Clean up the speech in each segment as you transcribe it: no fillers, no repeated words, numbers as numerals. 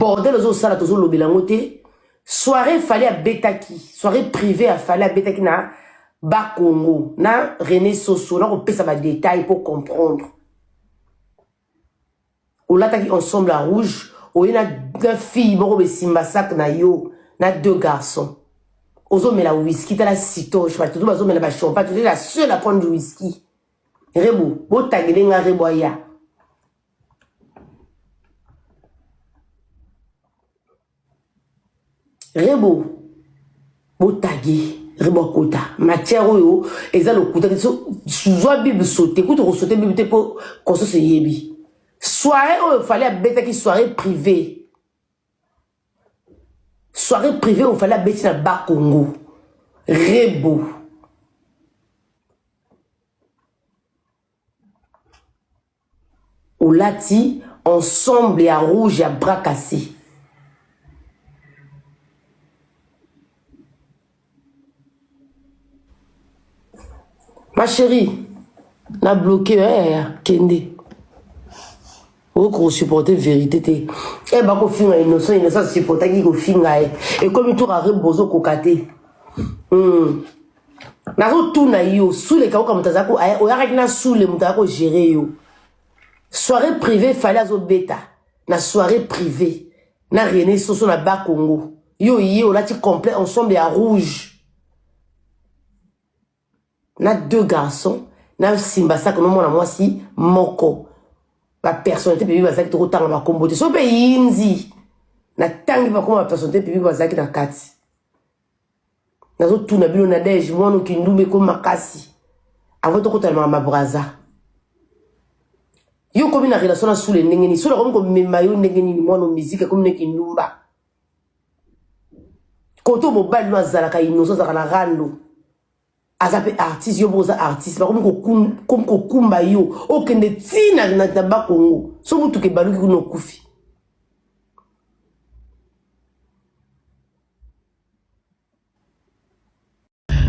bordel aux sala tozo lobelangote soirée fallait à Betaki soirée privée à fallait à Betaki na ba Congo na René Soso na ko pesa ba détail pour comprendre on l'attaque ensemble à rouge on y a deux filles moko be simba sac na yo na deux garçons ozo mela whisky ta la citoche ba tout bazo mela ba champagne tu es la seule à prendre du whisky rebo bo tagele nga rebo ya rebo bo tagé rebo kota matière oyo eza lo kota so soit bible sauter ko to sauter bible te pour qu'on se yebi soirée oyo fallait abeta ki soirée privée oyo fallait abeti na ba Congo rebo au lati ensemble à rouge à bras cassés. Ma chérie, n'a bloqué, Kende. Vous supportez vérité. Eh, bah, qu'on finga innocent, supporter qui qu'on finga. Et comme il tourne à rebozo kokate. Nazo tout na yo, sous les cas comme tazako, o yarek na sous les mutako gérer yo. Soirée privée, fallait azo bêta. Na soirée privée. Na René Soso na ba Congo. Yo, là, tu complet ensemble à rouge. Na deux garçons, na simba ça que moi moi si moko la personnalité puis va ça qui te retang ma combote so pe inzi na tangi ba comme la personnalité puis va ça qui na kati na zo tout na bilo na dej moi no kindume comme makasi avant to kotala ma braza yo comme na relation na sous les ndengeni so comme comme mayo ndengeni moi no musique comme ne kindumba koto bo bal no azala ka inoso za kana rando azape artiste yo boza artiste ba comme ko kumba yo okende tina na ba Congo so mutu ke baluki kuno kufi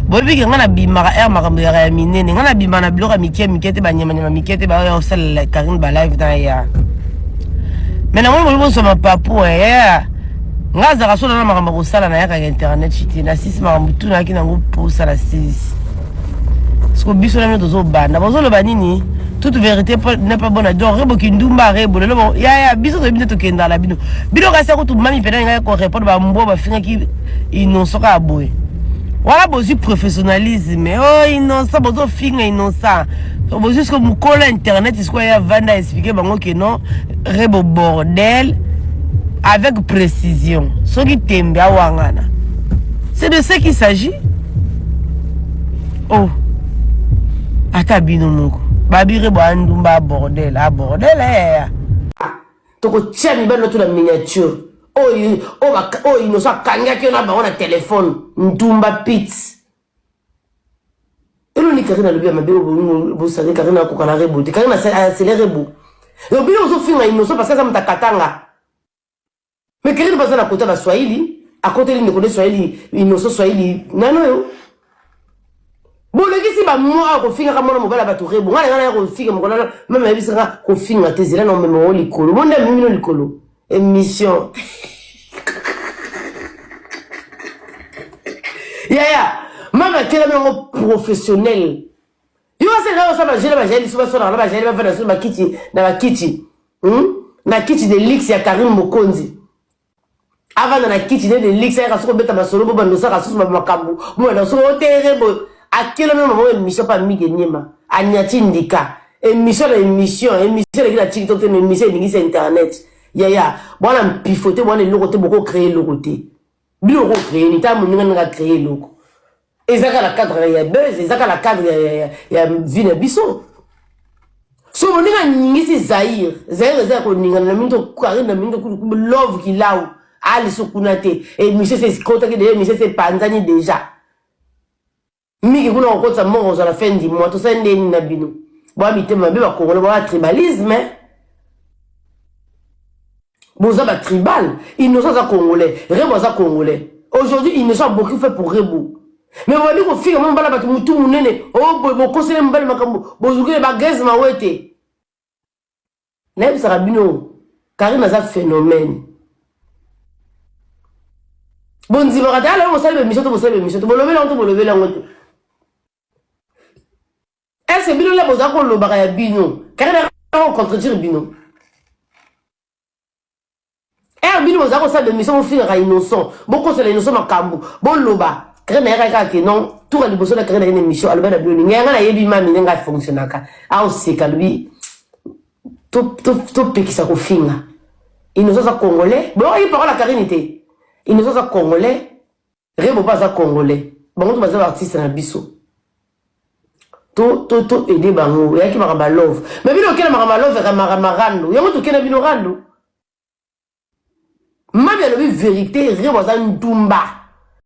bobi ke ngana bimaka air makambo ya minene ngana bimana bloka mikete ba nyama mikete ba ya osala Karine ba live na ya mena mo mo so ma papu ngaza ka sona na makambo ko sala na ya ka internet chiti na sisi makambo tu na kina ngo posa la sisi parce que biso na tozo banda bozo lo banini toute vérité n'est pas bonne donc rebo kindumba rebo le bon ya biso to bino to kenda la bino ka sa ko tu mami pena nga ko répondre ba mbo ba finga ki innocent ka boy voilà bozi professionnalisme oh innocent bozo finga innocent bozi que mu kola internet est quoi ya vanda expliquer bango que non rebo bordel avec précision ce qui tembe awangana c'est de ce qu'il s'agit oh atabino moko babire bandumba bordel toko tiami bano to la miniature oh innocent kanga ki na ba na téléphone ndumba pits elo ni Karine lobi mabe bo sa Karine ko kana rebo te Karine accéléré bo yo bi ozo finga innocent parce que ça mtakatanga mais Karine pas na côté ba Swahili à côté li ne connaît Swahili innocent Swahili nano yo bon le qui si ba moi ko finga ka mona mobala ba to rebo ngana ko finga mo na même ebisanga ko finga te zela no même o likolo monde mimi no likolo émission ya mama tela mo professionnel yo c'est là ça ba jela ba jeli so na ba jeli ba fana so ba kiti na de lix ya Karine Mokonzi avant na kiti de lix ya ka so beta ba solo bo bando sa ka so ba makambu mo na so terebo akelo même mo émission pas mi genyema anyati ndika émission qui la TikTok te émission ni internet ya bona mpifoter bona le côté beaucoup créer le côté bilo ko créer ni ta mo nga créer loko ezaka la cadre ya buzz ezaka la cadre ya vina biso so mo nga ngisi Zaire za ko ninga na minto Karine na minto ku love ki lawo ali so kunate émission c'est kota ki de émission c'est panzani déjà miki kuna okotsa mongo za la fin du mois to sende ni na bino bo bitema be ba kongolo ba tribalisme boza ba tribal innocent za congolais rebo za congolais aujourd'hui innocent beaucoup fait pour rebo mais on va dire ko fika mo bala batu mutu munene oh bo conseiller mbala makambo bozuke ba gaz ma wete na bisa rabino Karine za phénomène Bon, si vous regardez, alors vous savez, Michel, vous savez, Michel, vous levez l'autre, vous levez l'autre. Est-ce que Bino là, vous avez le barrage à Bino? Car il a contredire Bino. Bino, vous avez ça de mission, vous finirez innocent. Beaucoup c'est l'innocent à Kambu. Bon, loba. Car il y a que non, tout le besoin de créer une émission, alors ben, il y a un ébi ma mine n'a fonctionné. Ah, c'est qu'à lui, tout pays ça finit. Innocent à Congolais. Bon, il parle la carinité. Innocent à Congolais. Rébo pas à Congolais. Bon, tu vas avoir artiste dans biso. Tout aider bango. Il y a qui m'a love. Mais bien auquel m'a love et marando. Il y a tout qui n'a bien rando. Ma bien le vérité, Rébo ça Ndumba.